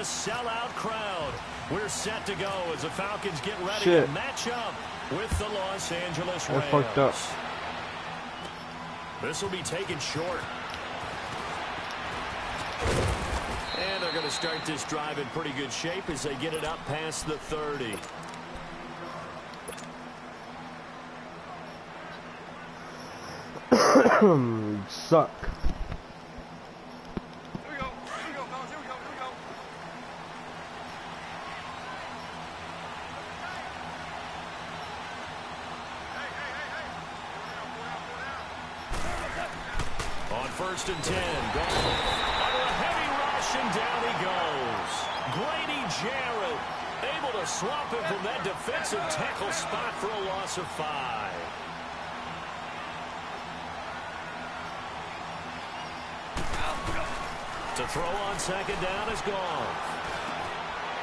sellout crowd. We're set to go as the Falcons get ready to match up with the Los Angeles Rams. I fucked up. This will be taken short. And they're going to start this drive in pretty good shape as they get it up past the 30. Suck. On 1st and 10, goal. Under a heavy rush, and down he goes. Grady Jarrett able to swap him from that defensive tackle spot for a loss of 5. To throw on 2nd down is gone.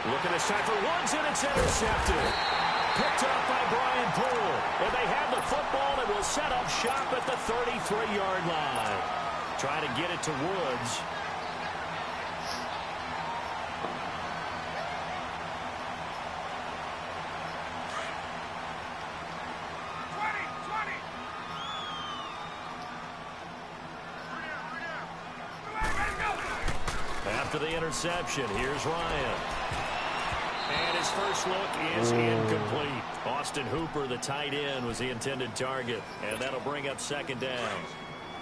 Looking this time for Woods, and it's intercepted. Picked up by Brian Poole. And they have the football and will set up shop at the 33-yard line. Try to get it to Woods. After the interception, here's Ryan. And his first look is incomplete. Austin Hooper, the tight end, was the intended target. And that'll bring up 2nd down.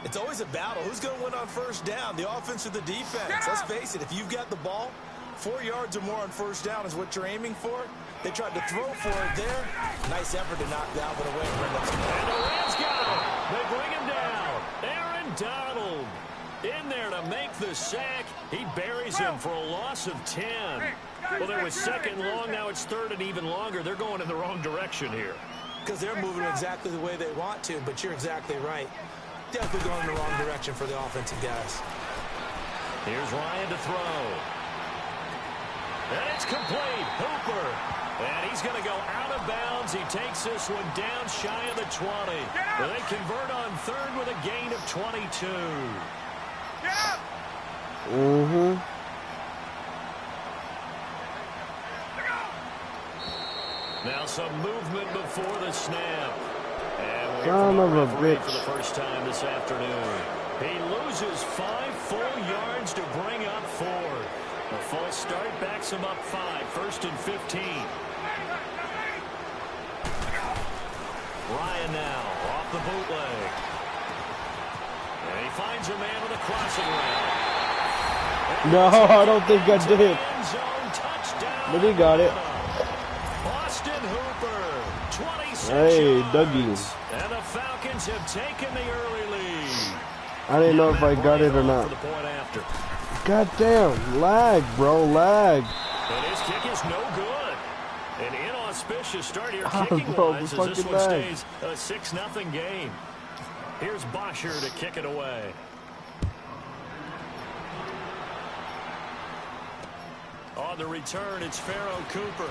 It's always a battle. Who's going to win on 1st down, the offense or the defense? Let's face it, if you've got the ball, 4 yards or more on 1st down is what you're aiming for. They tried to throw for it there. Nice effort to knock Dalvin away and bring up some more. And the Rams got him. They bring him down. Aaron Donald in there to make the sack. He buries him for a loss of 10. Well, there was 2nd and long. Now it's 3rd and even longer. They're going in the wrong direction here. Because they're moving exactly the way they want to, but you're exactly right. Definitely going in the wrong direction for the offensive guys. Here's Ryan to throw. And it's complete. Hooper. And he's going to go out of bounds. He takes this one down shy of the 20. They convert on 3rd with a gain of 22. Now some movement before the snap. And Son of a bitch. For the first time this afternoon. He loses 5 full yards to bring up 4. A false start backs him up 5. 1st and 15. Ryan now off the bootleg. And he finds a man with a crossing route. No, I don't think I did. But he got it. Austin Hooper, 26 Hey, yards. Dougie. And the Falcons have taken the early lead. I didn't know if I got it or not. Goddamn, lag, bro, lag. And his kick is no good. An inauspicious start here Bro, kicking-wise as this fucking one lag. stays a 6-0 game. Here's Bosher to kick it away. On the return, it's Pharaoh Cooper.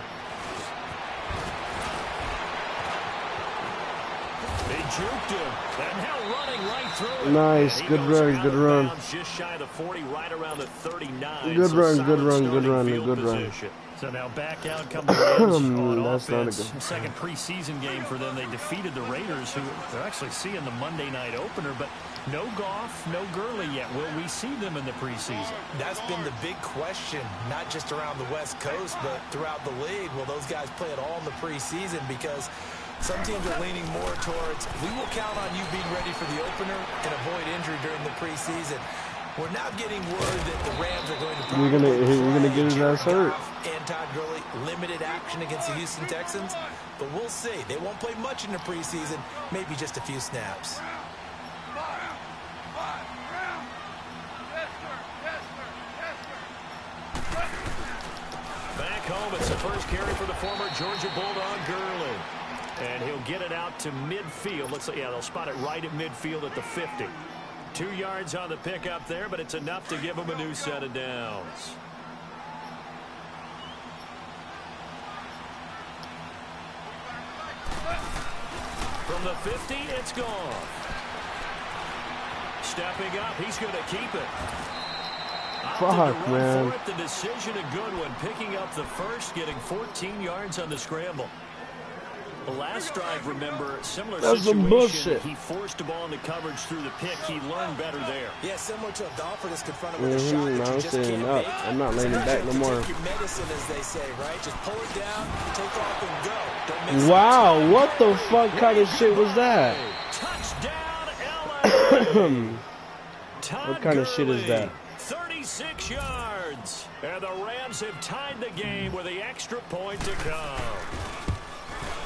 They juked him. And now running right through it. Nice, good run, good run. Just shy of the 40, right around the 39. Good So run, solid good run, good starting run, field good run. position. So now back out come the Rams on That's not a offense. good. Second preseason game for them. They defeated the Raiders, who they're actually seeing the Monday night opener, but no Goff, no Gurley yet. Will we see them in the preseason? That's been the big question, not just around the West Coast, but throughout the league. Will those guys play at all in the preseason? Because some teams are leaning more towards, we will count on you being ready for the opener and avoid injury during the preseason. We're now getting word that the Rams are going to probably We're gonna get his ass hurt. and Todd Gurley limited action against the Houston Texans, but we'll see. They won't play much in the preseason, maybe just a few snaps. Back home, it's the first carry for the former Georgia Bulldog Gurley. And he'll get it out to midfield. Looks like, yeah, they'll spot it right at midfield at the 50. 2 yards on the pickup there, but it's enough to give him a new set of downs. From the 50, it's gone. Stepping up, he's going to keep it. Fuck, man. The decision a good one, picking up the first, getting 14 yards on the scramble. The last drive, remember, similar That's situation. some bullshit. He forced the ball into coverage through the pick. He learned better there. Yeah, similar to a golfer that's confronted with a shot that you just can't up. make. I'm not leaning back no more. Take your medicine, as they say, right? Just pull it down, take off and go. Don't mix Wow, what the fuck kind of shit was that? Touchdown, LA. What kind of shit is that? 36 yards. And the Rams have tied the game with the extra point to come.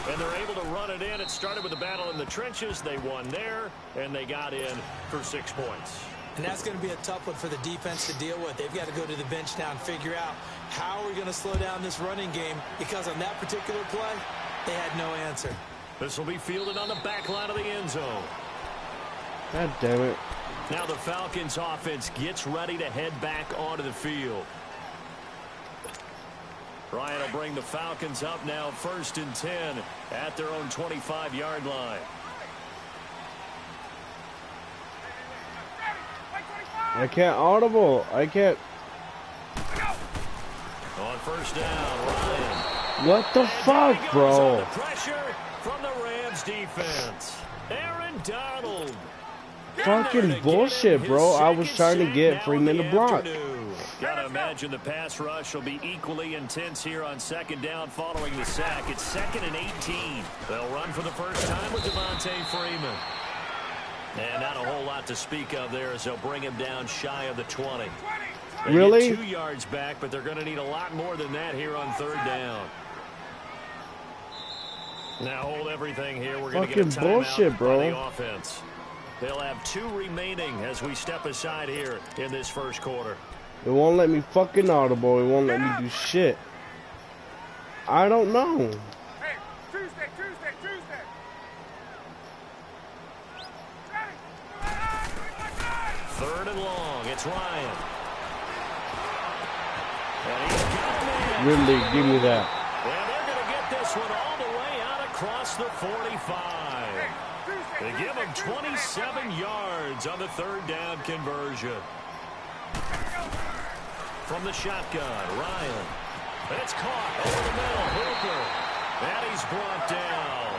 And they're able to run it in. It started with a battle in the trenches. They won there, and they got in for 6 points. And that's going to be a tough one for the defense to deal with. They've got to go to the bench now and figure out how are we going to slow down this running game, because on that particular play, they had no answer. This will be fielded on the back line of the end zone. God damn it. Now the Falcons offense gets ready to head back onto the field. Ryan will bring the Falcons up now 1st and 10 at their own 25-yard line. I can't audible. I can't. On 1st down, Ryan. What the fuck, bro? The pressure from the Rams defense. Aaron Donald. Fucking bullshit, bro. I was trying to get Freeman to block. Gotta imagine the pass rush will be equally intense here on 2nd down following the sack. It's 2nd and 18. They'll run for the first time with Devontae Freeman. And not a whole lot to speak of there as they'll bring him down shy of the 20. They really? Get 2 yards back, but they're going to need a lot more than that here on 3rd down. Now hold everything here. We're going to get a timeout bullshit, bro. by the offense. They'll have 2 remaining as we step aside here in this first quarter. It won't let me fucking audible. It won't let me do shit. I don't know. Hey, Tuesday. 3rd and long. It's Ryan. And he's got him in. Really, give me that. And they're going to get this one all the way out across the 45. They give him 27 yards on the 3rd down conversion. From the shotgun, Ryan. And it's caught over the middle. Hooper. And he's brought down.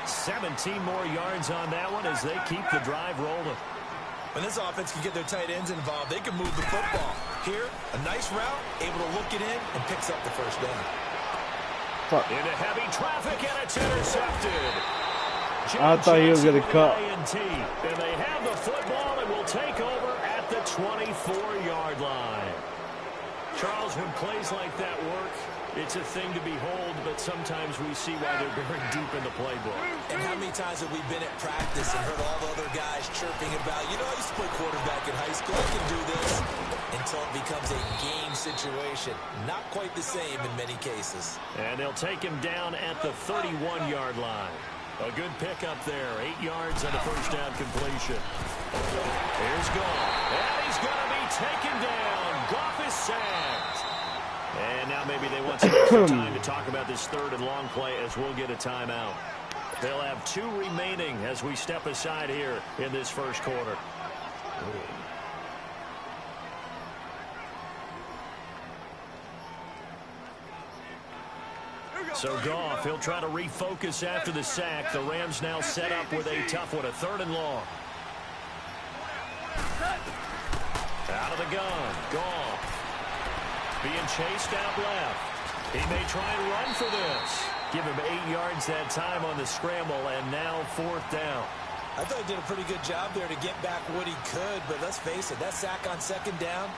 17 more yards on that one as they keep the drive rolling. When this offense can get their tight ends involved, they can move the football. Here, a nice route, able to look it in, and picks up the 1st down. Fuck. Into heavy traffic, and it's intercepted. I thought he was going to cut. And they have the football and will take over at the 24-yard line. Charles, when plays like that work, it's a thing to behold, but sometimes we see why they're very deep in the playbook. And how many times have we been at practice and heard all the other guys chirping about, you know, I used to play quarterback in high school, I can do this, until it becomes a game situation. Not quite the same in many cases. And they'll take him down at the 31-yard line. A good pickup there. 8 yards on the 1st down completion. Here's Goff. And he's going to be taken down. Goff is sacked. And now maybe they want some extra time to talk about this 3rd and long play as we'll get a timeout. They'll have 2 remaining as we step aside here in this first quarter. So Goff, he'll try to refocus after the sack. The Rams now set up with a tough one, a 3rd and long. Out of the gun, Goff. Being chased out left. He may try and run for this. Give him 8 yards that time on the scramble, and now 4th down. I thought he did a pretty good job there to get back what he could, but let's face it, that sack on 2nd down,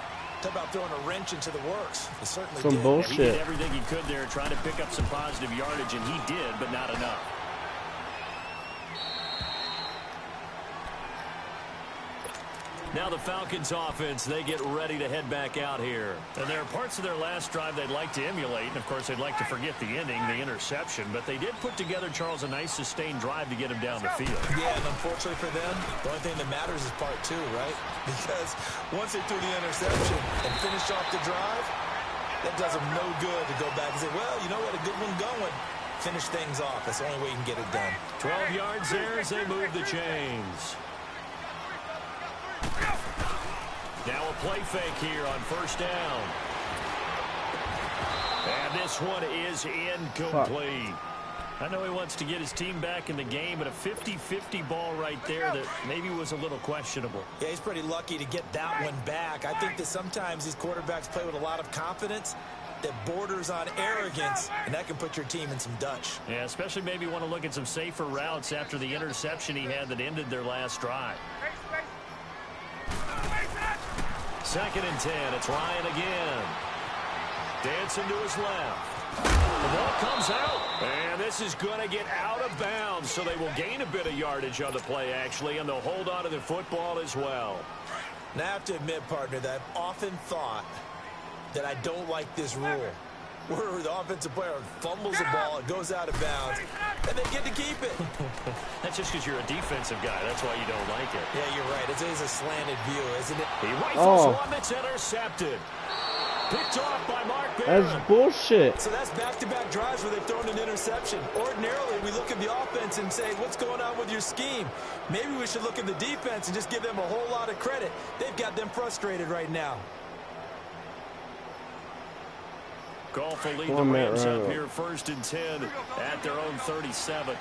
talk about throwing a wrench into the works. He certainly did. Bullshit. He did everything he could there, trying to pick up some positive yardage, and he did, but not enough. Now the Falcons offense, they get ready to head back out here. And there are parts of their last drive they'd like to emulate. And, of course, they'd like to forget the ending, the interception. But they did put together, Charles, a nice sustained drive to get him down the field. Yeah, and unfortunately for them, the only thing that matters is part 2, right? Because once they threw the interception and finished off the drive, that does them no good to go back and say, well, you know what, a good one going. Finish things off. That's the only way you can get it done. 12 yards there as they move the chains. Now a play fake here on first down. And this one is incomplete. I know he wants to get his team back in the game, but a 50-50 ball right there that maybe was a little questionable. Yeah, he's pretty lucky to get that one back. I think that sometimes these quarterbacks play with a lot of confidence that borders on arrogance, and that can put your team in some Dutch. Yeah, especially maybe want to look at some safer routes after the interception he had that ended their last drive. 2nd and 10. It's Ryan again. Dancing to his left. The ball comes out, and this is going to get out of bounds, so they will gain a bit of yardage on the play, actually, and they'll hold on to the football as well. Now, I have to admit, partner, that I've often thought that I don't like this rule, where the offensive player fumbles the ball, it goes out of bounds, and they get to keep it. That's just because you're a defensive guy. That's why you don't like it. Yeah, you're right. It is a slanted view, isn't it? He rifles one that's intercepted. Picked off by Mark Barron. That's bullshit. So that's back-to-back drives where they've thrown an interception. Ordinarily, we look at the offense and say, what's going on with your scheme? Maybe we should look at the defense and just give them a whole lot of credit. They've got them frustrated right now. Goff will lead the Rams up here 1st and 10 at their own 37.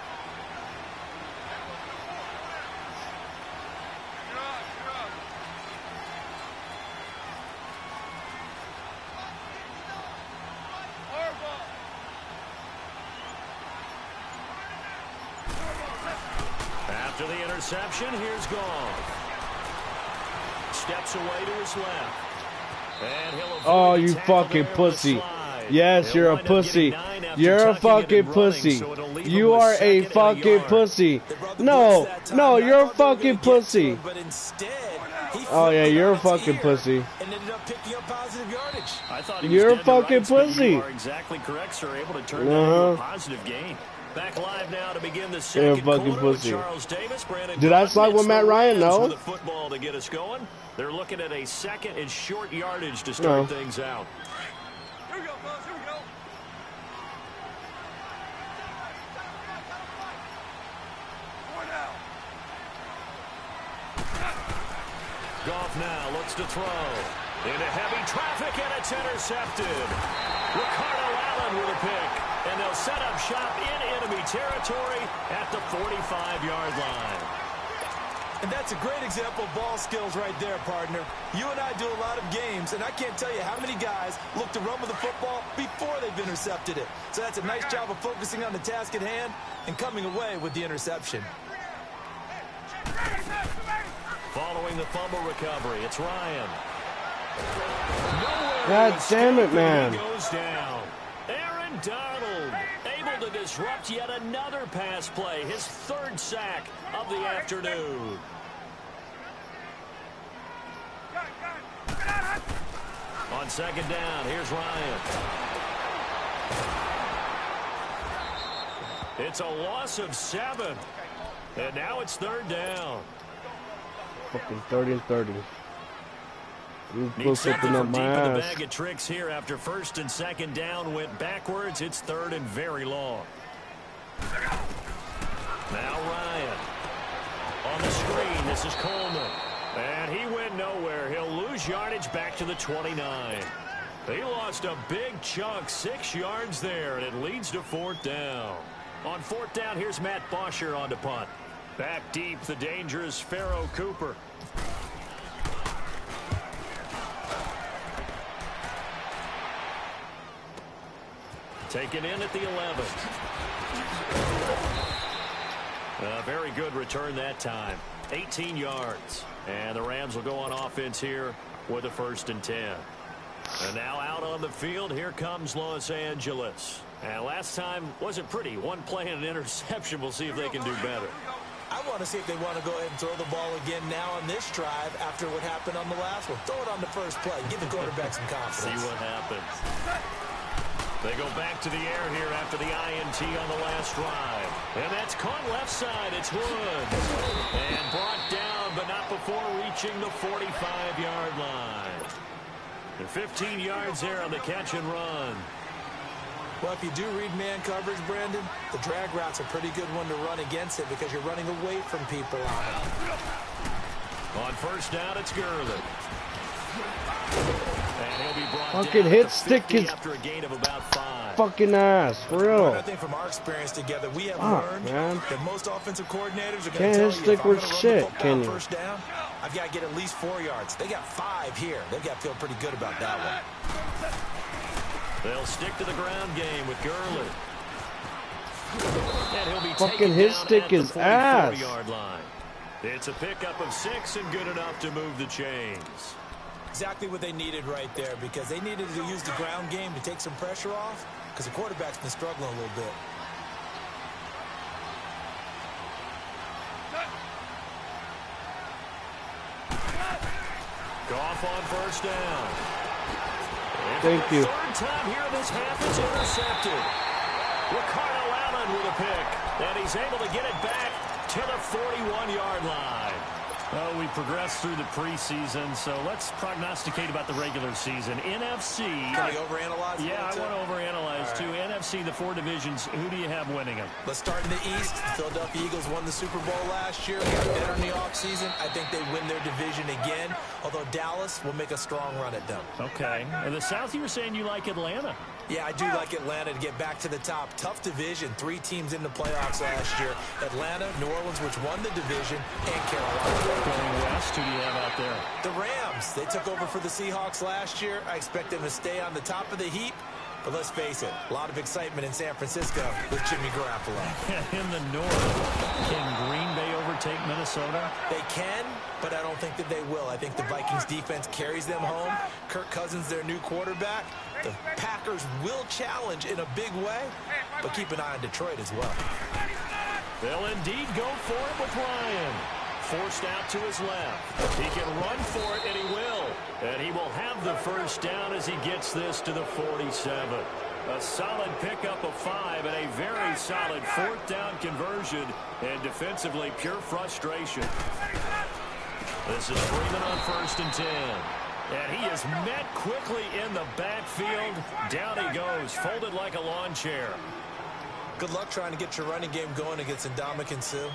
After the interception, here's Goff. Steps away to his left. And he'll avoid you fucking pussy. Yes, you're a pussy. You're a fucking pussy. You are a fucking pussy. No, you're a fucking pussy. Oh yeah, you're a fucking pussy. You're a fucking pussy. You are exactly correct, sir. Able to turn that into a positive gain. Back live now to begin the second quarter with Charles Davis. Did I slide with Matt Ryan? No. The football to get us going. They're looking at a 2nd and short yardage to start things out. Here we go, fellas. Here we go. Goff now looks to throw. Into heavy traffic, and it's intercepted. Ricardo Allen with a pick. And they'll set up shop in enemy territory at the 45-yard line. And that's a great example of ball skills right there, partner. You and I do a lot of games, and I can't tell you how many guys look to run with the football before they've intercepted it. So that's a nice job of focusing on the task at hand and coming away with the interception. Following the fumble recovery, it's Ryan. God damn it, man. He goes down. Aaron Donald able to disrupt yet another pass play. His 3rd sack of the afternoon. On 2nd down, here's Ryan. It's a loss of 7. And now it's 3rd down. Fucking 30 and 30. Needs something from deep in the bag of tricks here after 1st and 2nd down went backwards. It's 3rd and very long. Now Ryan. On the screen, this is Coleman. And he went nowhere. He'll lose yardage back to the 29. He lost a big chunk, 6 yards there, and it leads to 4th down. On 4th down, here's Matt Bosher on to punt. Back deep, the dangerous Pharaoh Cooper. Taken in at the 11th. A very good return that time. 18 yards. And the Rams will go on offense here with a 1st and 10. And now out on the field, here comes Los Angeles. And last time wasn't pretty. One play and an interception. We'll see if they can do better. I want to see if they want to go ahead and throw the ball again now on this drive after what happened on the last one. Throw it on the first play. Give the quarterback some confidence. See what happens. They go back to the air here after the INT on the last drive. And that's caught left side. It's Woods. And brought down, but not before reaching the 45-yard line. And 15 yards there on the catch and run. Well, if you do read man coverage, Brandon, the drag route's a pretty good one to run against it because you're running away from people on it. On 1st down, it's Gurley. he'll be brought Fucking down hit at the stick 50 his after a gain of about 5. fucking ass, for real. I think from our experience together, we have learned man. that most offensive coordinators are going Can't to tell hit you, stick if I'm with going to run shit, the football can you? first down, I've got to get at least 4 yards. They got 5 here. They've got to feel pretty good about that one. They'll stick to the ground game with Gurley. And he'll be Fucking taken hit down stick at the his ass. 44-yard line. It's a pickup of 6 and good enough to move the chains. Exactly what they needed right there, because they needed to use the ground game to take some pressure off, because the quarterback's been struggling a little bit. Goff on first down. And Thank for the you. third time here in this half, it's intercepted. Ricardo Allen with a pick, and he's able to get it back to the 41-yard line. Well, we progressed through the preseason, so let's prognosticate about the regular season. NFC. Can we overanalyze? Yeah, I want to overanalyze, too. NFC, the 4 divisions, who do you have winning them? Let's start in the East. The Philadelphia Eagles won the Super Bowl last year. They got better in the offseason. I think they win their division again, although Dallas will make a strong run at them. Okay. In the South, you were saying you like Atlanta. Yeah, I do like Atlanta to get back to the top. Tough division. 3 teams in the playoffs last year. Atlanta, New Orleans, which won the division, and Carolina. Going west, who do you have out there? The Rams. They took over for the Seahawks last year. I expect them to stay on the top of the heap. But let's face it, a lot of excitement in San Francisco with Jimmy Garoppolo. In the North, can Green Bay overtake Minnesota? They can, but I don't think that they will. I think the Vikings defense carries them home. Kirk Cousins, their new quarterback. The Packers will challenge in a big way, but keep an eye on Detroit as well. They'll indeed go for it with Ryan. Forced out to his left. He can run for it, and he will. And he will have the first down as he gets this to the 47. A solid pickup of 5 and a very solid 4th down conversion. And defensively, pure frustration. This is Freeman on 1st and 10. And he is met quickly in the backfield. Down he goes, folded like a lawn chair. Good luck trying to get your running game going against Ndamukong Suh.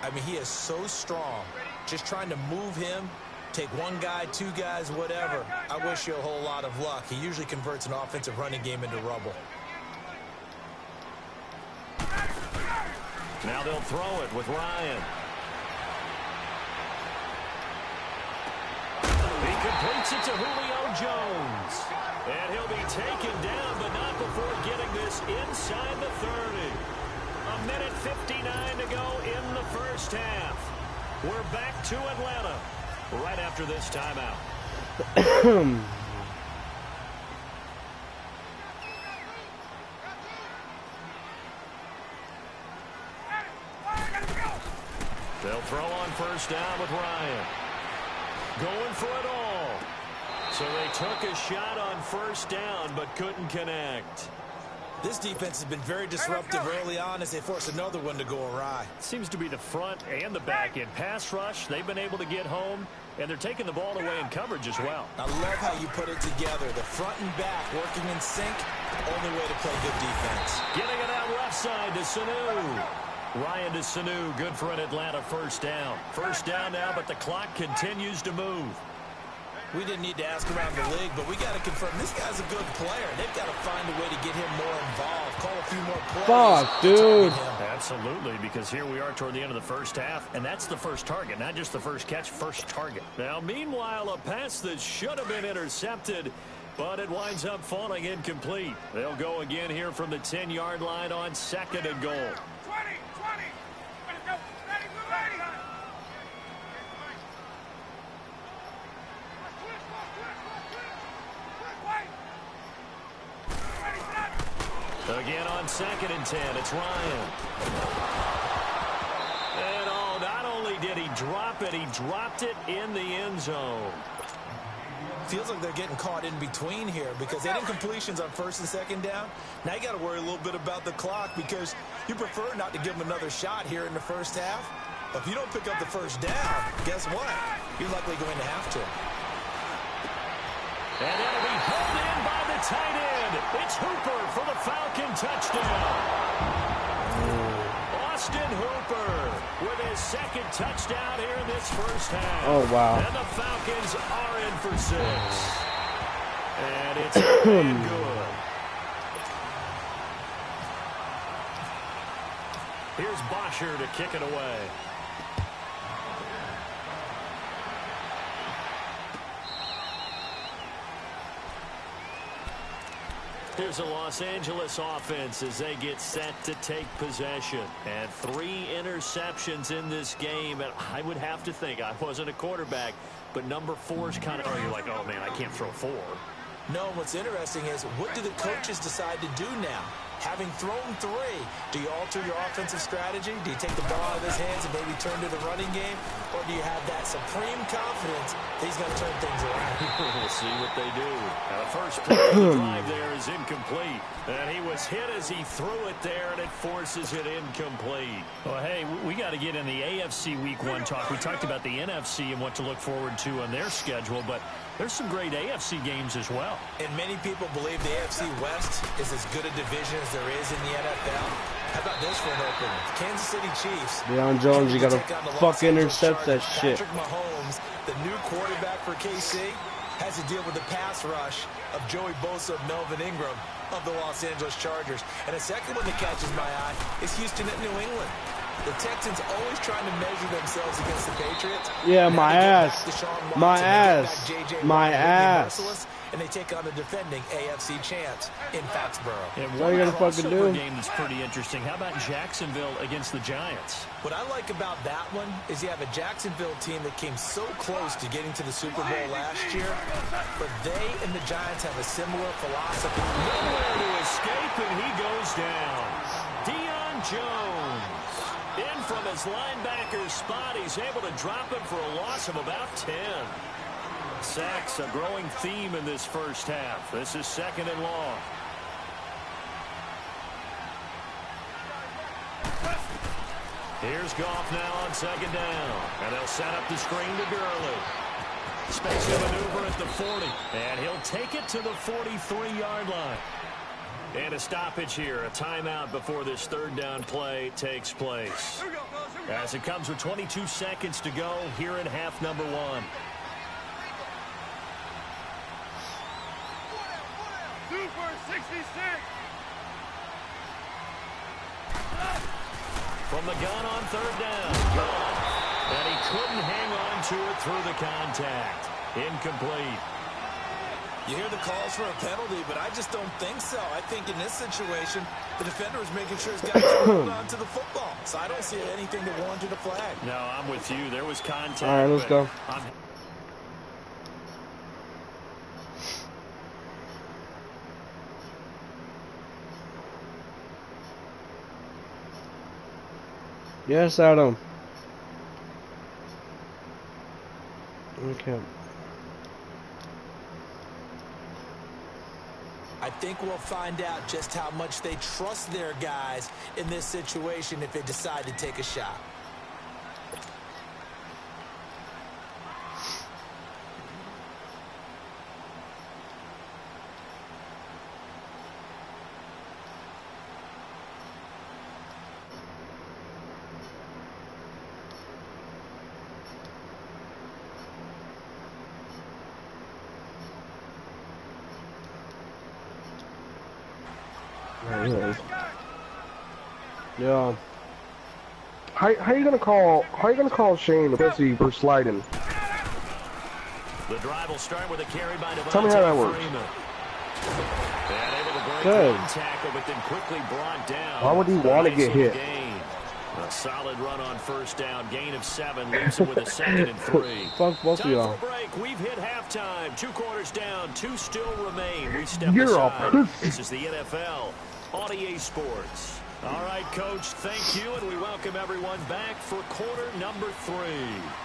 I mean, he is so strong. Just trying to move him, take 1 guy, 2 guys, whatever. I wish you a whole lot of luck. He usually converts an offensive running game into rubble. Now they'll throw it with Ryan. He completes it to Julio Jones. And he'll be taken down, but not before getting this inside the 30. A minute 59 to go in the first half. We're back to Atlanta right after this timeout. They'll throw on first down with Ryan. Going for it all. So they took a shot on first down, but couldn't connect. This defense has been very disruptive early on as they force another one to go awry. Seems to be the front and the back end. Pass rush, they've been able to get home, and they're taking the ball away in coverage as well. I love how you put it together. The front and back working in sync, only way to play good defense. Getting it out left side to Sanu. Ryan to Sanu, good for an Atlanta first down. First down now, but the clock continues to move. We didn't need to ask around the league, but we got to confirm this guy's a good player. They've got to find a way to get him more involved, call a few more plays. Fuck, dude. Absolutely, because here we are toward the end of the first half, and that's the first target, not just the first catch, first target. Now, meanwhile, a pass that should have been intercepted, but it winds up falling incomplete. They'll go again here from the 10-yard line on 2nd and goal. 20, 20. Let's go. Ready, ready. Again on 2nd and 10, it's Ryan. And oh, not only did he drop it, he dropped it in the end zone. Feels like they're getting caught in between here because they did completions on 1st and 2nd down. Now you got to worry a little bit about the clock because you prefer not to give them another shot here in the first half. But if you don't pick up the first down, guess what? You're likely going to have to. And it'll be held in by the tight end. It's Hooper for the Falcon touchdown. Austin Hooper with his 2nd touchdown here in this first half. Oh, wow. And the Falcons are in for 6. And it's good. Here's Bosher to kick it away. Here's a Los Angeles offense as they get set to take possession. And 3 interceptions in this game. And I would have to think, I wasn't a quarterback, but number 4's kind of, you're like, oh, man, I can't throw 4. No, what's interesting is, what do the coaches decide to do now? Having thrown 3, do you alter your offensive strategy? Do you take the ball out of his hands and maybe turn to the running game? Or do you have that supreme confidence that he's going to turn things around? We'll see what they do. Now, the first play of the drive there is incomplete. And he was hit as he threw it there, and it forces it incomplete. Well, hey, we got to get in the AFC Week 1 talk. We talked about the NFC and what to look forward to on their schedule, but there's some great AFC games as well. And many people believe the AFC West is as good a division as there is in the NFL. How about this for an opener? Kansas City Chiefs. Deion Jones, you got to fucking intercept that shit. Patrick Mahomes, the new quarterback for KC, has to deal with the pass rush of Joey Bosa, Melvin Ingram of the Los Angeles Chargers. And a second one that catches my eye is Houston at New England. The Texans always trying to measure themselves against the Patriots. Yeah, my ass. My ass. My ass. And they take on the defending AFC champs in Foxborough. And what you gotta fucking do? Game that's pretty interesting. How about Jacksonville against the Giants? What I like about that one is you have a Jacksonville team that came so close to getting to the Super Bowl last year, but they and the Giants have a similar philosophy. Nowhere to escape, and he goes down. Deion Jones. In from his linebacker spot, he's able to drop him for a loss of about 10. Sacks, a growing theme in this first half. This is 2nd and long. Here's Goff now on 2nd down. And they'll set up the screen to Gurley. Special maneuver at the 40. And he'll take it to the 43-yard line. And a stoppage here, a timeout before this 3rd down play takes place. As it comes with 22 seconds to go here in half number 1. Super 66. From the gun on 3rd down. Gone. And he couldn't hang on to it through the contact. Incomplete. You hear the calls for a penalty, but I just don't think so. I think in this situation, the defender is making sure his guys hold on to the football. So I don't see anything that warranted a flag. No, I'm with you. There was contact. All right, let's go. Yes, Adam. Okay. I think we'll find out just how much they trust their guys in this situation if they decide to take a shot. Yeah. How you gonna call Shane a pussy for sliding? The drive will start with a carry by Devontae. Tell me how that works. And able to break Good. one tackle, but then quickly brought down. Why would he want to get hit? Gain. A solid run on 1st down. Gain of 7. Leaves him with a 2nd and 3. Fuck both of y'all. Time for a break. We've hit halftime. 2 quarters down. 2 still remain. We step You're aside. a pussy. This is the NFL on EA Sports. All right, Coach, thank you, and we welcome everyone back for quarter number 3.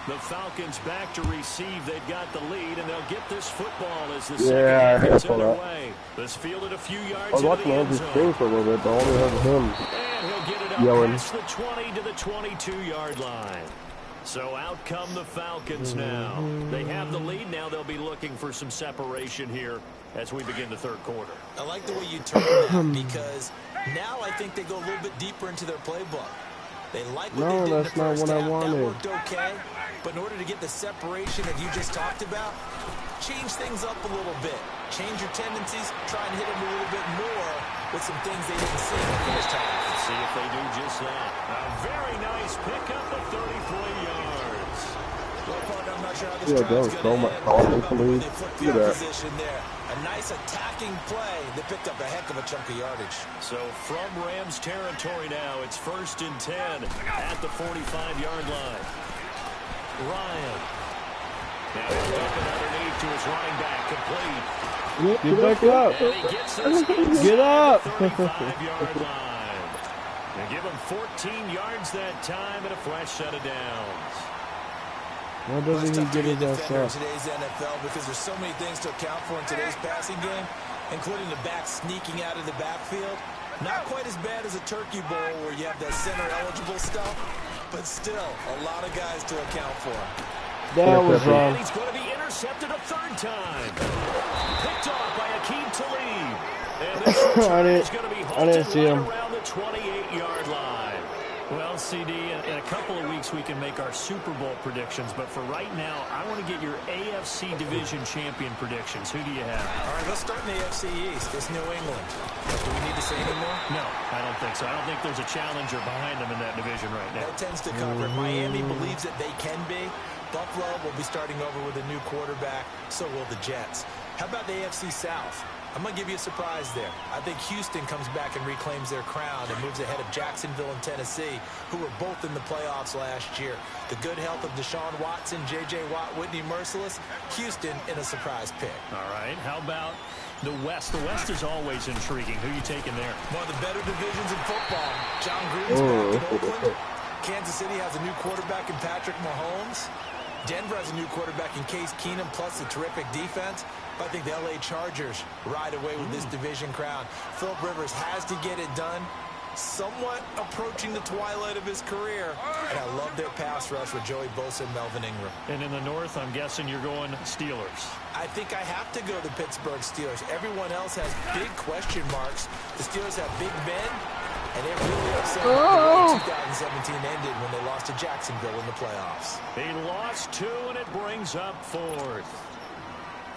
The Falcons back to receive. They've got the lead, and they'll get this football as the second half gets underway. This fielded a few yards I was watching Andrew's thing for a little bit, but I only heard him and he'll get it up yelling. past the 20 to the 22-yard line. So out come the Falcons now. They have the lead. Now they'll be looking for some separation here as we begin the 3rd quarter. I like the way you turn that because now I think they go a little bit deeper into their playbook. They like what they did in the first half. That worked okay. But in order to get the separation that you just talked about, change things up a little bit. change your tendencies, try and hit them a little bit more with some things they didn't see in the first half. Let's see if they do just that. A very nice pickup of 33 yards. Well, Park, I'm not sure how this drive's going to end. They flip the position there. A nice attacking play that picked up a heck of a chunk of yardage. So from Rams territory now, it's 1st and 10 at the 45-yard line. Ryan. Now he'll dump it underneath to his running back, complete. Get back up. And he gets us Get up. 35-yard line. They give him 14 yards that time and a fresh set of downs. Why doesn't he get his ass in up? today's NFL because there's so many things to account for in today's passing game, including the back sneaking out of the backfield. Not quite as bad as a turkey bowl where you have that center-eligible stuff, but still a lot of guys to account for. That was wrong. And he's going to be intercepted a third time. Picked off by Akeem Talib. And this return is going to be halted right around the 28-yard line. Well, CD, in a couple of weeks we can make our Super Bowl predictions, but for right now, I want to get your AFC Division Champion predictions. Who do you have? All right, let's start in the AFC East. It's New England. Do we need to say any more? No, I don't think so. I don't think there's a challenger behind them in that division right now. That tends to cover it. Miami believes that they can be. Buffalo will be starting over with a new quarterback. So will the Jets. How about the AFC South? I'm going to give you a surprise there. I think Houston comes back and reclaims their crown and moves ahead of Jacksonville and Tennessee, who were both in the playoffs last year. The good health of Deshaun Watson, J.J. Watt, Whitney Merciless, Houston in a surprise pick. All right. How about the West? The West is always intriguing. Who are you taking there? One of the better divisions in football. John Gruden's back in Oakland. Kansas City has a new quarterback in Patrick Mahomes. Denver has a new quarterback in Case Keenum, plus a terrific defense. But I think the L.A. Chargers ride away with this division crown. Philip Rivers has to get it done, somewhat approaching the twilight of his career. And I love their pass rush with Joey Bosa and Melvin Ingram. And in the North, I'm guessing you're going Steelers. I think I have to go the Pittsburgh Steelers. Everyone else has big question marks. The Steelers have Big Ben. And it really upset the way 2017 ended when they lost to Jacksonville in the playoffs. They lost 2, and it brings up 4th.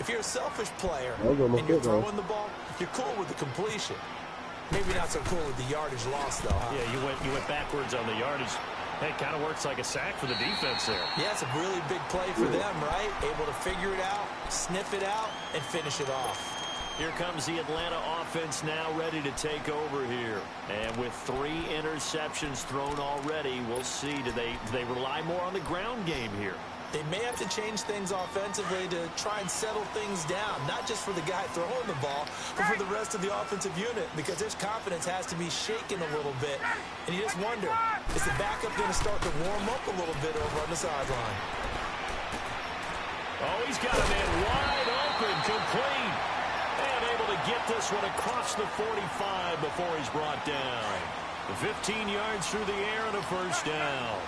If you're a selfish player and you're throwing the ball, you're cool with the completion. Maybe not so cool with the yardage loss, though, huh? Yeah, you went backwards on the yardage. Hey, it kind of works like a sack for the defense there. Yeah, it's a really big play for them, right? Able to figure it out, sniff it out, and finish it off. Here comes the Atlanta offense now ready to take over here. And with 3 interceptions thrown already, we'll see. Do they rely more on the ground game here? They may have to change things offensively to try and settle things down, not just for the guy throwing the ball, but for the rest of the offensive unit, because his confidence has to be shaken a little bit. And you just wonder, is the backup going to start to warm up a little bit over on the sideline? Oh, he's got a man wide open, complete. And able to get this one across the 45 before he's brought down. 15 yards through the air and a first down.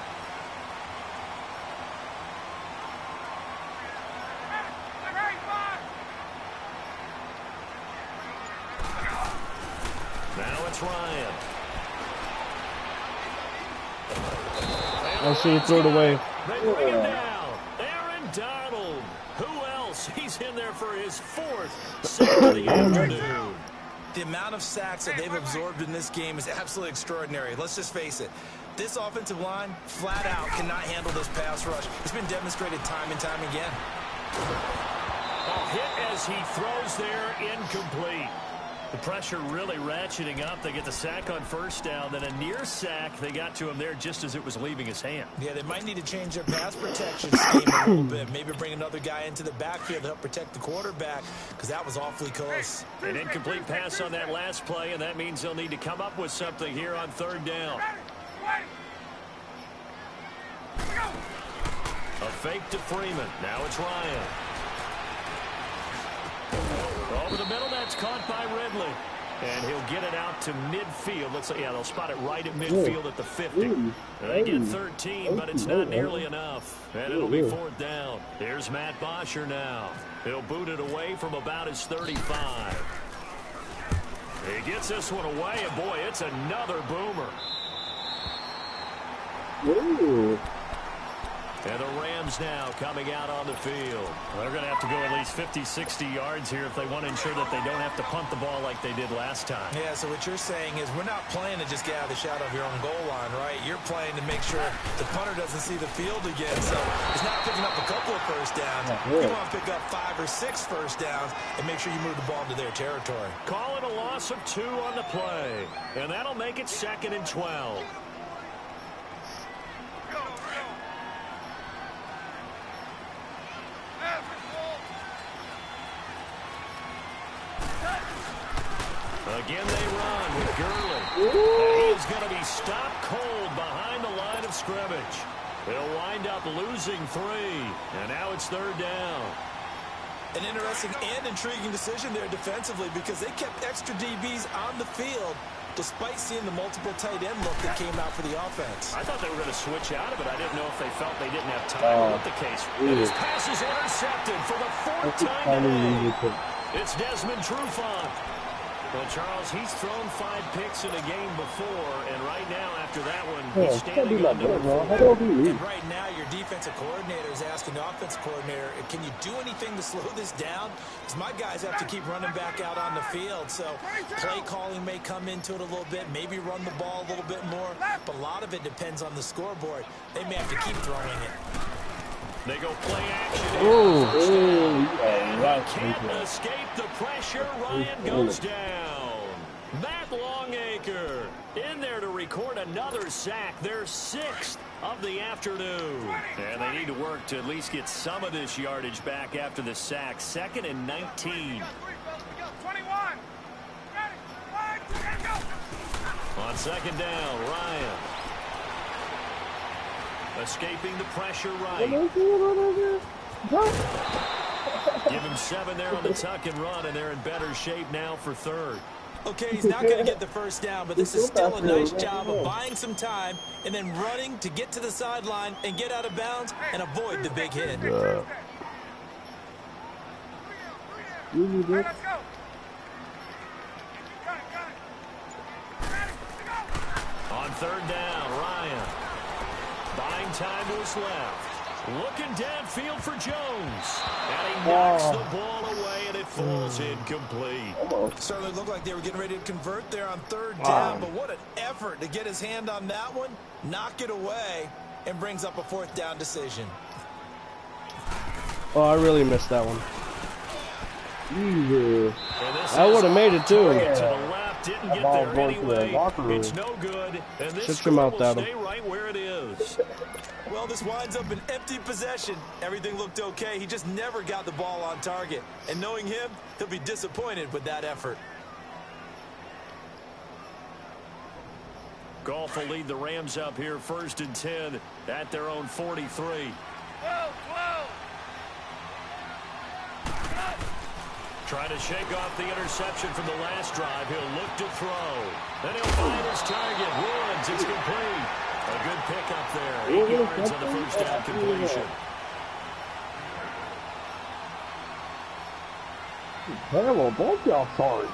Now it's Ryan. I should have thrown it away. They bring him down. Aaron Donald. Who else? He's in there for his 4th sack of the afternoon. The amount of sacks that they've absorbed in this game is absolutely extraordinary. Let's just face it. This offensive line, flat out, cannot handle this pass rush. It's been demonstrated time and time again. A hit as he throws there, incomplete. The pressure really ratcheting up. They get the sack on first down, then a near sack. They got to him there just as it was leaving his hand. Yeah, they might need to change their pass protection scheme a little bit. Maybe bring another guy into the backfield to help protect the quarterback, because that was awfully close. An incomplete pass on that last play, and that means they'll need to come up with something here on 3rd down. A fake to Freeman. Now it's Ryan. Over the middle, that's caught by Ridley. And he'll get it out to midfield. Looks like, yeah, they'll spot it right at midfield at the 50. They get 13, but it's not nearly enough. And it'll be 4th down. There's Matt Bosher now. He'll boot it away from about his 35. He gets this one away, and boy, it's another boomer. And the Rams now coming out on the field. Well, they're going to have to go at least 50, 60 yards here if they want to ensure that they don't have to punt the ball like they did last time. Yeah, so what you're saying is we're not playing to just get out of the shadow of your own goal line, right? You're playing to make sure the punter doesn't see the field again. So he's not picking up a couple of first downs. You want to pick up 5 or 6 first downs and make sure you move the ball into their territory. Call it a loss of 2 on the play. And that'll make it 2nd and 12. Again, they run with Gurley. And he's going to be stopped cold behind the line of scrimmage. They'll wind up losing 3. And now it's 3rd down. An interesting and intriguing decision there defensively because they kept extra DBs on the field despite seeing the multiple tight end look that came out for the offense. I thought they were going to switch out of it. I didn't know if they felt they didn't have time. What the case. And his pass is intercepted for the 4th time today. It's Desmond Trufant. Well, Charles, he's thrown 5 picks in a game before, and right now, after that one, he's standing on number 4. And right now, your defensive coordinator is asking the offensive coordinator, can you do anything to slow this down? Because my guys have to keep running back out on the field, so play calling may come into it a little bit, maybe run the ball a little bit more, but a lot of it depends on the scoreboard. They may have to keep throwing it. They go play action. And can't escape the pressure. Ryan goes down. Matt Longacre in there to record another sack. Their 6th of the afternoon. And they need to work to at least get some of this yardage back after the sack. 2nd and 19. 21. Ready, go. On 2nd down, Ryan. Escaping the pressure right. Give him 7 there on the tuck and run, and they're in better shape now for 3rd. Okay, he's not going to get the first down, but this is still a nice job of buying some time and then running to get to the sideline and get out of bounds and avoid the big hit. Let's go. On 3rd down, Ryan. Buying time to his left. Looking downfield for Jones. And he knocks the ball away, and it falls incomplete. Certainly looked like they were getting ready to convert there on 3rd down, but what an effort to get his hand on that one, knock it away, and brings up a 4th down decision. Oh, I really missed that one. I would have made it too. To the left, didn't get there anyway. It's no good, and this score will stay right where it is. Well, this winds up an empty possession. Everything looked okay. He just never got the ball on target. And knowing him, he'll be disappointed with that effort. Goff will lead the Rams up here 1st and 10 at their own 43. Trying to shake off the interception from the last drive. He'll look to throw. Then he'll find his target. Woods, it's complete. A good pickup there. 8 yards on the first down completion. Hello, both y'all sorry.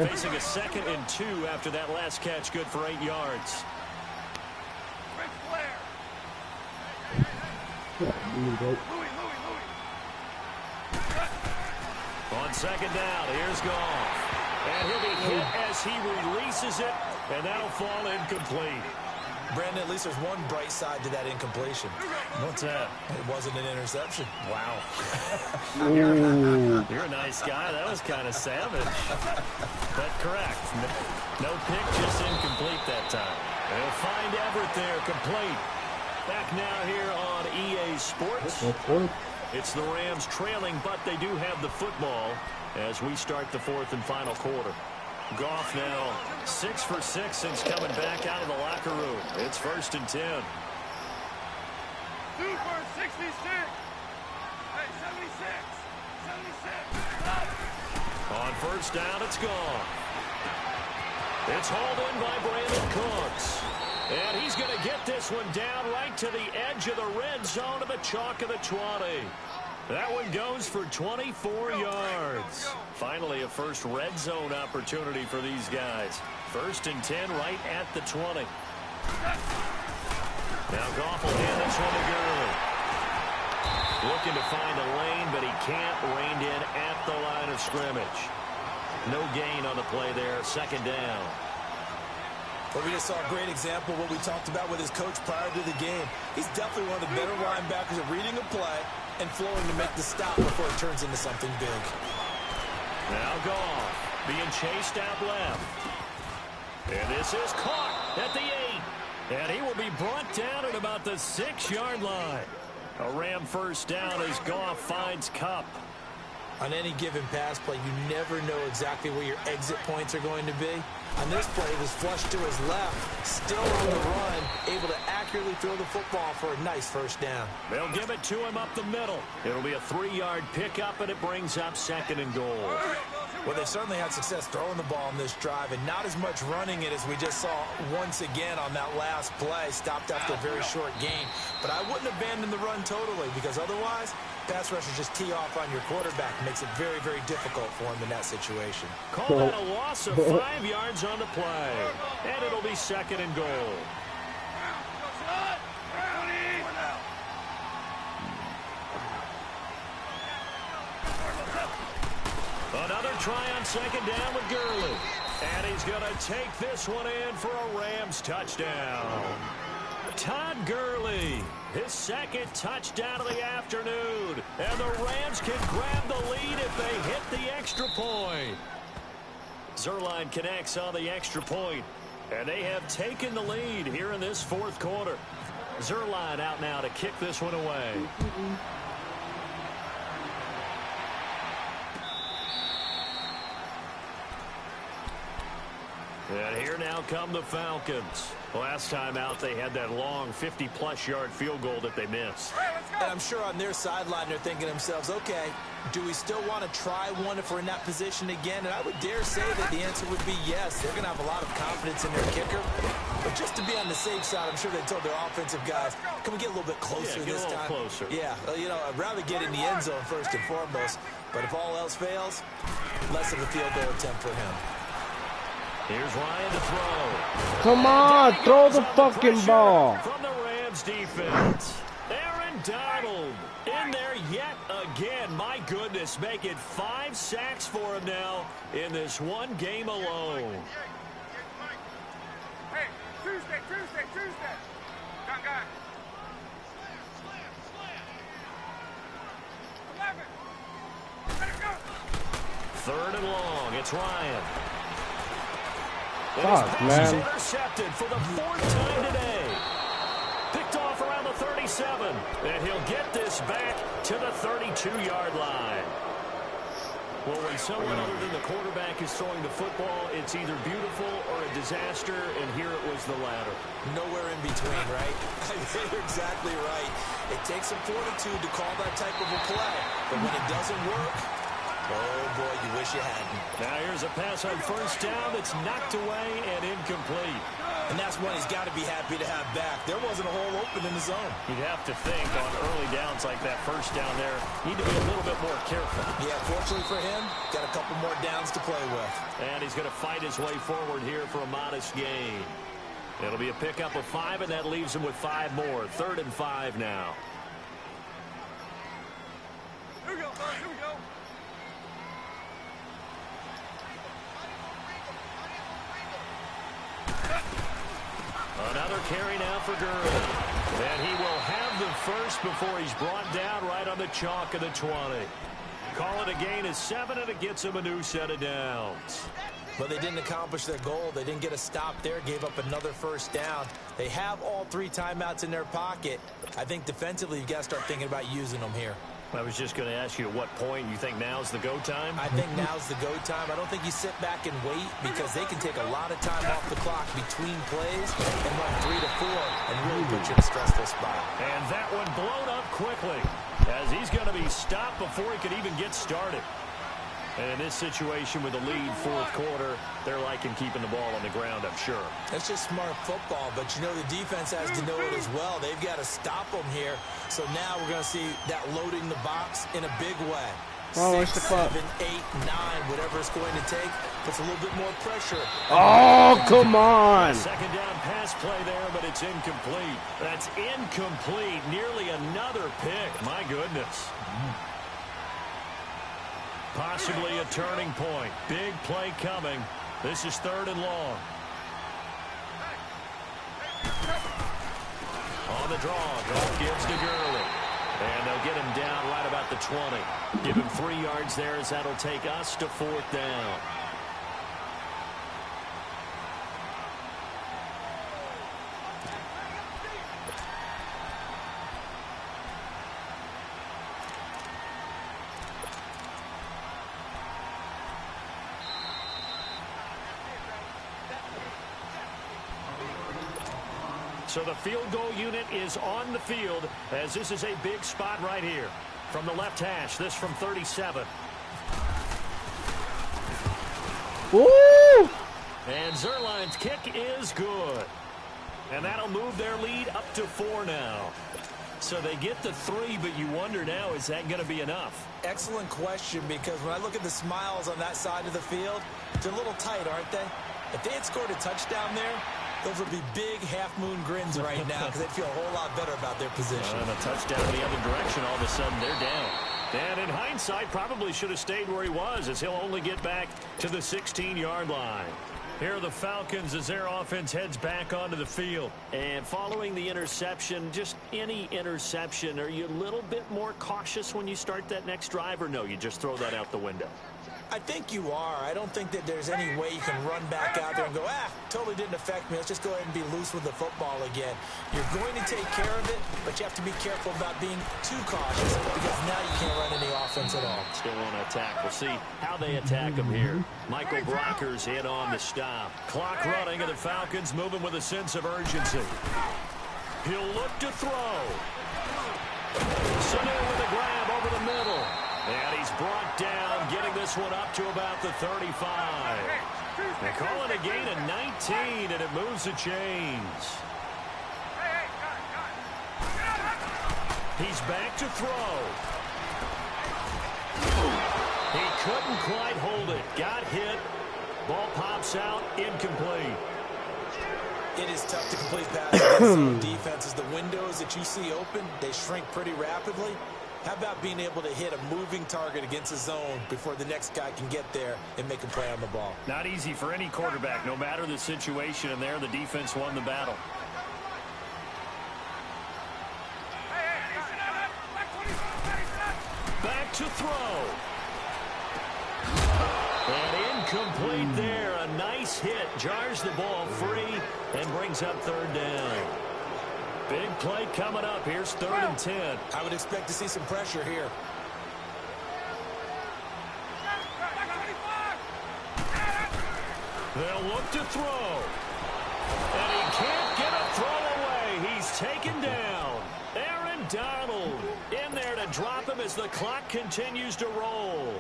Facing a 2nd and 2 after that last catch. Good for 8 yards. On 2nd down, here's Goff. And he'll be hit as he releases it, and that'll fall incomplete. Brandon, at least there's one bright side to that incompletion. What's that? It wasn't an interception. Wow. You're a nice guy. That was kind of savage. But correct. No pick, just incomplete that time. They'll find Everett there, complete. Back now here on EA Sports. It's the Rams trailing, but they do have the football as we start the 4th and final quarter. Goff now 6 for 6 since coming back out of the locker room. It's 1st and 10. 2 for 66. Hey, 76. 76. On 1st down, it's Goff. It's hauled in by Brandon Cooks. And he's going to get this one down right to the edge of the red zone of the chalk of the 20. That one goes for 24 yards. Finally, a first red zone opportunity for these guys. 1st and 10 right at the 20. Now Goff will hand this one to Gurley. Looking to find a lane, but he can't. Reined in at the line of scrimmage. No gain on the play there. 2nd down. Well, we just saw a great example of what we talked about with his coach prior to the game. He's definitely one of the better linebackers at reading a play and flowing to make the stop before it turns into something big. Now Goff being chased out left. And this is caught at the 8. And he will be brought down at about the 6-yard line. A Ram first down as Goff finds Kupp. On any given pass play, you never know exactly where your exit points are going to be. On this play, it was flushed to his left, still on the run, able to accurately throw the football for a nice first down. They'll give it to him up the middle. It'll be a 3-yard pickup, and it brings up 2nd and goal. Well, they've certainly had success throwing the ball in this drive, and not as much running it as we just saw once again on that last play. Stopped after a very short gain. But I wouldn't abandon the run totally, because otherwise, pass rushers just tee off on your quarterback. Makes it very, very difficult for him in that situation. Call that a loss of 5 yards on the play. And it'll be 2nd and goal. Another try on 2nd down with Gurley. And he's going to take this one in for a Rams touchdown. Todd Gurley, his 2nd touchdown of the afternoon. And the Rams can grab the lead if they hit the extra point. Zuerlein connects on the extra point. And they have taken the lead here in this 4th quarter. Zuerlein out now to kick this one away. And here now come the Falcons. Last time out, they had that long 50-plus yard field goal that they missed. And I'm sure on their sideline, they're thinking to themselves, okay, do we still want to try one if we're in that position again? And I would dare say that the answer would be yes. They're going to have a lot of confidence in their kicker. But just to be on the safe side, I'm sure they told their offensive guys, can we get a little bit closer this time? Closer. Yeah, you know, I'd rather get in the end zone first and foremost. But if all else fails, less of a field goal attempt for him. Here's Ryan to throw. Come on, throw the fucking ball. From the Rams defense. Aaron Donald in there yet again. My goodness, make it 5 sacks for him now in this one game alone. Hey, Tuesday. Got guy. 11. Let it go. 3rd and long. It's Ryan. Fuck, man. Intercepted for the 4th time today. Picked off around the 37. And he'll get this back to the 32-yard line. Well, when someone other than the quarterback is throwing the football, it's either beautiful or a disaster, and here it was the latter. Nowhere in between, right? You're exactly right. It takes some fortitude to call that type of a play. But when it doesn't work, oh, boy, you wish you hadn't. Now here's a pass on 1st down that's knocked away and incomplete. And that's one he's got to be happy to have back. There wasn't a hole open in the zone. You'd have to think on early downs like that 1st down there, need to be a little bit more careful. Yeah, fortunately for him, got a couple more downs to play with. And he's going to fight his way forward here for a modest gain. It'll be a pickup of 5, and that leaves him with 5 more. 3rd and 5 now. Here we go. Another carry now for Gurley. And he will have the first before he's brought down right on the chalk of the 20. Call it a gain of 7, and it gets him a new set of downs. But they didn't accomplish their goal. They didn't get a stop there, gave up another 1st down. They have all 3 timeouts in their pocket. I think defensively you've got to start thinking about using them here. I was just going to ask you at what point you think now's the go time? I think now's the go time. I don't think you sit back and wait because they can take a lot of time off the clock between plays and run 3 to 4 and really put you in a stressful spot. And that one blown up quickly as he's going to be stopped before he could even get started. And in this situation with the lead fourth quarter, they're liking keeping the ball on the ground, I'm sure. That's just smart football, but you know the defense has to know it as well. They've got to stop them here. So now we're going to see that loading the box in a big way. Oh, 6, 7, 8, 9, whatever it's going to take, puts a little bit more pressure. Oh, come on. Second down pass play there, but it's incomplete. That's incomplete. Nearly another pick. My goodness. Possibly a turning point. Big play coming. This is 3rd and long. On the draw, Goff gives to Gurley. And they'll get him down right about the 20. Give him 3 yards there as that'll take us to 4th down. So the field goal unit is on the field as this is a big spot right here. From the left hash, this from 37. Woo! And Zerline's kick is good. And that'll move their lead up to 4 now. So they get the 3, but you wonder now, is that going to be enough? Excellent question, because when I look at the smiles on that side of the field, they're a little tight, aren't they? If they had scored a touchdown there, those would be big half-moon grins right now because they'd feel a whole lot better about their position. And a touchdown the other direction, all of a sudden they're down. And in hindsight, probably should have stayed where he was as he'll only get back to the 16-yard line. Here are the Falcons as their offense heads back onto the field. And following the interception, just any interception, are you a little bit more cautious when you start that next drive, or no, you just throw that out the window? I think you are. I don't think that there's any way you can run back out there and go, totally didn't affect me. Let's just go ahead and be loose with the football again. You're going to take care of it, but you have to be careful about being too cautious because now you can't run any offense at all. Still want to attack. We'll see how they attack him here. Michael Brocker's in on the stop. Clock running, and the Falcons moving with a sense of urgency. He'll look to throw. Sanu with a grab over the middle. And he's brought down, getting this one up to about the 35. They call it a gain of 19, and it moves the chains. He's back to throw. He couldn't quite hold it. Got hit. Ball pops out, incomplete. It is tough to complete passes against zone defenses. The windows that you see open, they shrink pretty rapidly. How about being able to hit a moving target against a zone before the next guy can get there and make a play on the ball? Not easy for any quarterback, no matter the situation, and there the defense won the battle. Back to throw. And incomplete there. A nice hit. Jars the ball free and brings up 3rd down. Big play coming up. Here's 3rd and 10. I would expect to see some pressure here. They'll look to throw. And he can't get a throw away. He's taken down. Aaron Donald in there to drop him as the clock continues to roll.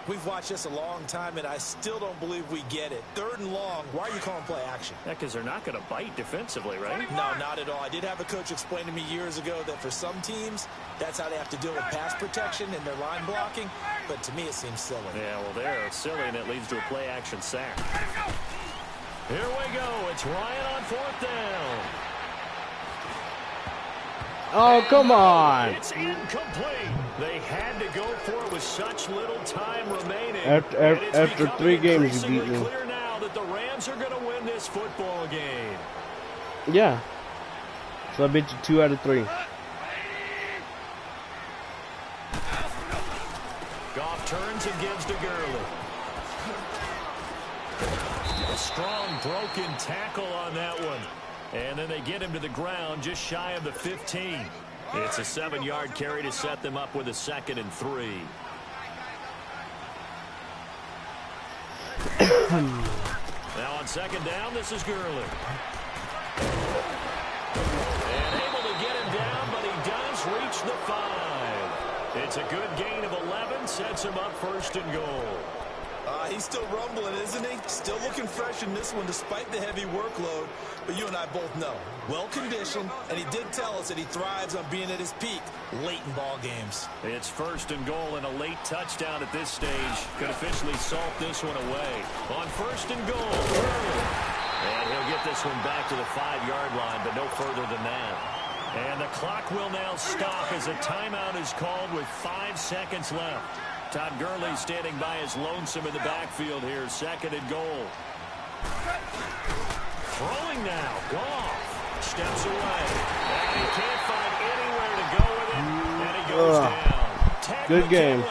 We've watched this a long time, and I still don't believe we get it. 3rd and long. Why are you calling play action? Yeah, because they're not going to bite defensively, right? No, not at all. I did have a coach explain to me years ago that for some teams, that's how they have to deal with pass protection and their line blocking. But to me, it seems silly. Yeah, well, they're silly, and it leads to a play action sack. Here we go. It's Ryan on 4th down. Oh, come on. It's incomplete. They had to go for it with such little time remaining. After 3 games, you beat me. Clear now that the Rams are going to win this football game. Yeah. So I bet you 2 out of 3. Goff turns and gives to Gurley. A strong broken tackle on that one. And then they get him to the ground just shy of the 15. It's a 7-yard carry to set them up with a 2nd and 3. Now on 2nd down, this is Gurley. And able to get him down, but he does reach the 5. It's a good gain of 11, sets him up first and goal. He's still rumbling, isn't he? Still looking fresh in this one despite the heavy workload. But you and I both know, well-conditioned, and he did tell us that he thrives on being at his peak late in ball games. It's first and goal, and a late touchdown at this stage could officially salt this one away. On first and goal, and he'll get this one back to the 5-yard line, but no further than that. And the clock will now stop as a timeout is called with 5 seconds left. Todd Gurley standing by his lonesome in the backfield here, second and goal. Throwing now, Goff steps away, and he can't find anywhere to go with it, and he goes down. Good game.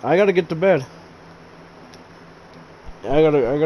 I gotta get to bed. I gotta